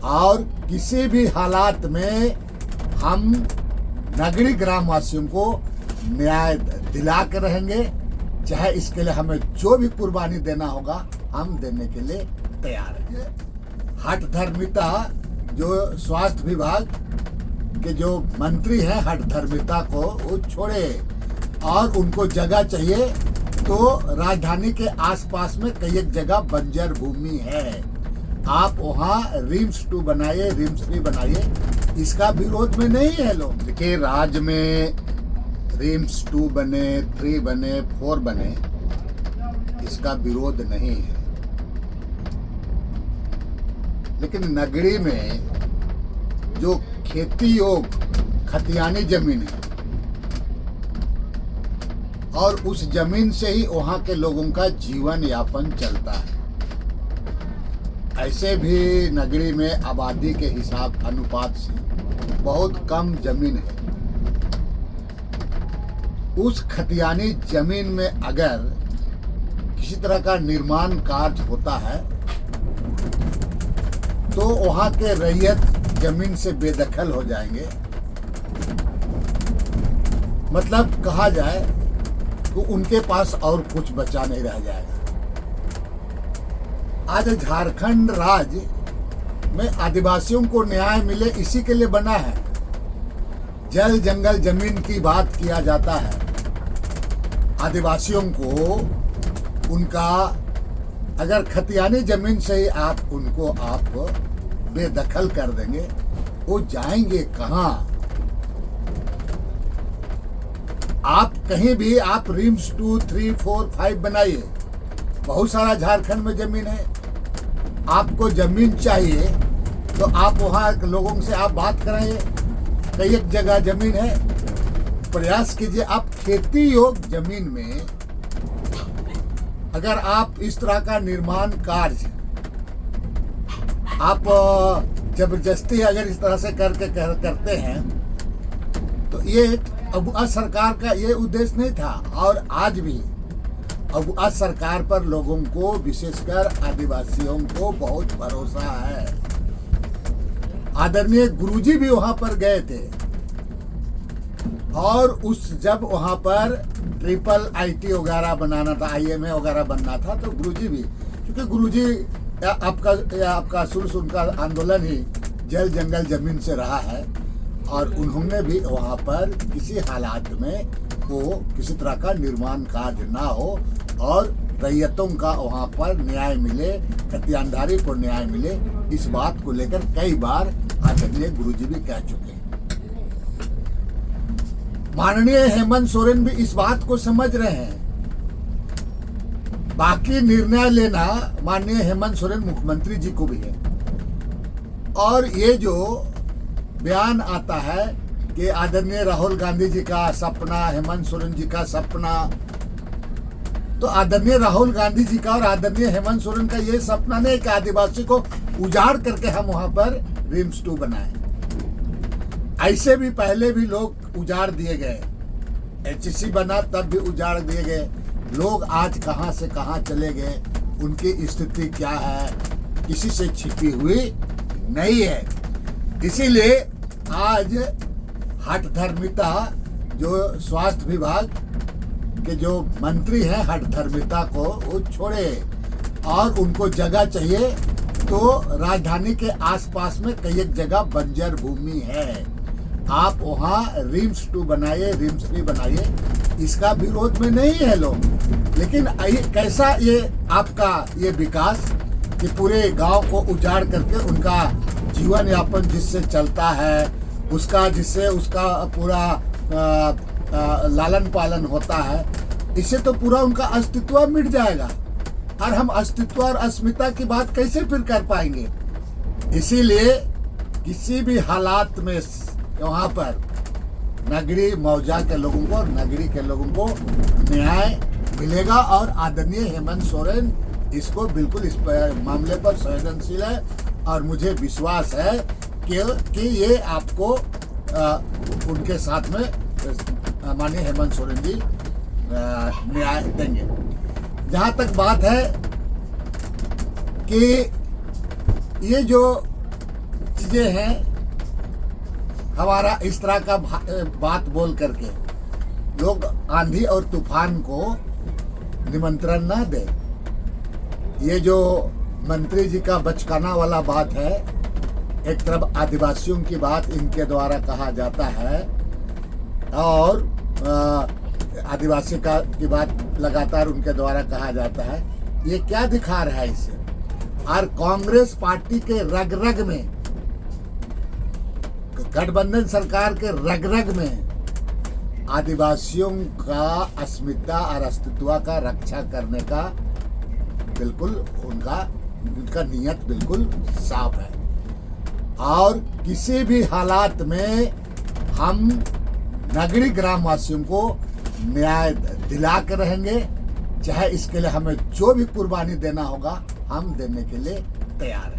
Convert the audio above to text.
और किसी भी हालात में हम नगरी ग्रामवासियों को न्याय दिला के रहेंगे। चाहे इसके लिए हमें जो भी कुर्बानी देना होगा हम देने के लिए तैयार हैं। हठधर्मिता जो स्वास्थ्य विभाग के जो मंत्री हैं हठधर्मिता को वो छोड़े और उनको जगह चाहिए तो राजधानी के आसपास में कई एक जगह बंजर भूमि है, आप वहाँ रिम्स 2 बनाइए, रिम्स 3 बनाइए, इसका विरोध में नहीं है लोग। देखिए राज्य में रिम्स 2 बने, 3 बने, 4 बने, इसका विरोध नहीं है, लेकिन नगरी में जो खेती योग खतियानी जमीन है और उस जमीन से ही वहाँ के लोगों का जीवन यापन चलता है। ऐसे भी नगरी में आबादी के हिसाब अनुपात से बहुत कम जमीन है। उस खतियानी जमीन में अगर किसी तरह का निर्माण कार्य होता है तो वहाँ के रैयत जमीन से बेदखल हो जाएंगे। मतलब कहा जाए तो उनके पास और कुछ बचा नहीं रह जाएगा। आज झारखंड राज्य में आदिवासियों को न्याय मिले इसी के लिए बना है। जल जंगल जमीन की बात किया जाता है, आदिवासियों को उनका अगर खतियानी जमीन से ही आप उनको बेदखल कर देंगे, वो जाएंगे कहाँ? आप कहीं भी आप रिम्स 2, 3, 4, 5 बनाइए, बहुत सारा झारखंड में जमीन है। आपको जमीन चाहिए तो आप वहाँ लोगों से आप बात कराइए, कई एक जगह जमीन है, प्रयास कीजिए आप खेती योग्य जमीन में अगर आप इस तरह का निर्माण कार्य आप जबरदस्ती अगर इस तरह से करते हैं तो ये अब सरकार का ये उद्देश्य नहीं था। और आज भी अब सरकार पर लोगों को विशेषकर आदिवासियों को बहुत भरोसा है। आदरणीय गुरुजी भी वहां पर गए थे और जब वहां पर ट्रिपल आईटी वगैरह बनाना था, IMA वगैरह बनना था, तो गुरुजी भी, क्योंकि गुरुजी आपका शुरू से उनका आंदोलन ही जल जंगल जमीन से रहा है और उन्होंने भी वहाँ पर किसी हालात में वो किसी तरह का निर्माण कार्य ना हो और रैयतों का वहाँ पर न्याय मिले, खतियानदारी को न्याय मिले, इस बात को लेकर कई बार आदरणीय गुरुजी भी कह चुके हैं। माननीय हेमंत सोरेन भी इस बात को समझ रहे हैं। बाकी निर्णय लेना माननीय हेमंत सोरेन मुख्यमंत्री जी को भी है। और ये जो बयान आता है कि आदरणीय राहुल गांधी जी का सपना, हेमंत सोरेन जी का सपना, तो आदरणीय राहुल गांधी जी का और आदरणीय हेमंत सोरेन का ये सपना नहीं कि आदिवासी को उजाड़ करके हम वहां पर रिम्स 2 बनाए। ऐसे भी पहले भी लोग उजाड़ दिए गए, HC बना तब भी उजाड़ दिए गए। लोग आज कहां से कहां चले गए, उनकी स्थिति क्या है, किसी से छिपी हुई नहीं है। इसीलिए आज हठधर्मिता जो स्वास्थ्य विभाग के जो मंत्री हैं हठधर्मिता को वो छोड़े और उनको जगह चाहिए तो राजधानी के आसपास में कई एक जगह बंजर भूमि है, आप वहाँ रिम्स 2 बनाइए, रिम्स 3 बनाइए, इसका विरोध में नहीं है लोग। लेकिन कैसा ये आपका ये विकास कि पूरे गांव को उजाड़ करके उनका जीवन यापन जिससे चलता है, उसका जिससे उसका पूरा लालन पालन होता है, इससे तो पूरा उनका अस्तित्व मिट जाएगा और हम अस्तित्व और अस्मिता की बात कैसे फिर कर पाएंगे। इसीलिए किसी भी हालात में वहाँ पर नगरी मौजा के लोगों को, नगरी के लोगों को न्याय मिलेगा और आदरणीय हेमंत सोरेन इसको बिल्कुल इस मामले पर संवेदनशील है और मुझे विश्वास है कि ये आपको उनके साथ में माननीय हेमंत सोरेन जी न्याय देंगे। जहाँ तक बात है कि ये जो चीजें हैं, हमारा इस तरह का बात बोल करके लोग आंधी और तूफान को निमंत्रण ना दे। ये जो मंत्री जी का बचकाना वाला बात है, एक तरफ आदिवासियों की बात इनके द्वारा कहा जाता है और आदिवासी की बात लगातार उनके द्वारा कहा जाता है। ये क्या दिखा रहा है इसे? और कांग्रेस पार्टी के रग रग में, गठबंधन सरकार के रग रग में आदिवासियों का अस्मिता और अस्तित्व का रक्षा करने का बिल्कुल उनका नियत बिल्कुल साफ है। और किसी भी हालात में हम नगरी ग्रामवासियों को न्याय दिला के रहेंगे, चाहे इसके लिए हमें जो भी कुर्बानी देना होगा हम देने के लिए तैयार हैं।